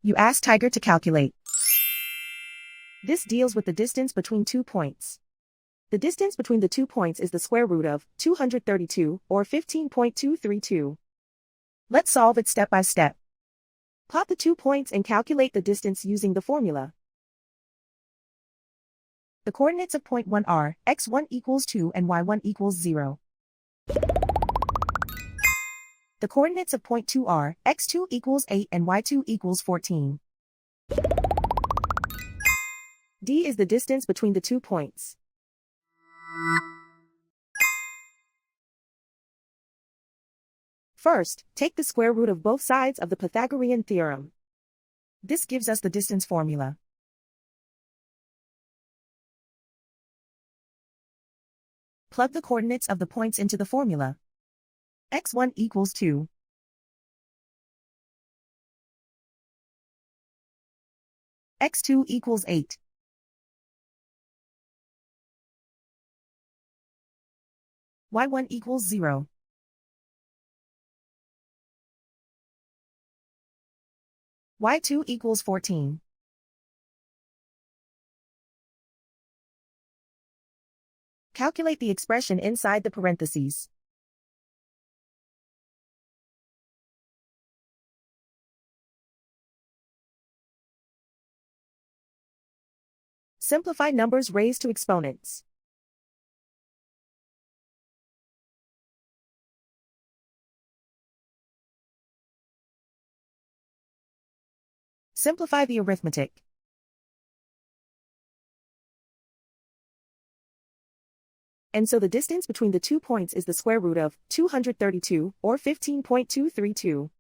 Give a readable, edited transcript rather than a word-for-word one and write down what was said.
You ask Tiger to calculate. This deals with the distance between 2 points. The distance between the 2 points is the square root of 232, or 15.232. Let's solve it step by step. Plot the 2 points and calculate the distance using the formula. The coordinates of point 1 are x1 equals 2 and y1 equals 0. The coordinates of point 2 are x2 equals 8 and y2 equals 14. D is the distance between the 2 points. First, take the square root of both sides of the Pythagorean theorem. This gives us the distance formula. Plug the coordinates of the points into the formula. x1 equals 2. x2 equals 8. y1 equals 0. y2 equals 14. Calculate the expression inside the parentheses. Simplify numbers raised to exponents. Simplify the arithmetic. And so the distance between the 2 points is the square root of 232, or 15.232.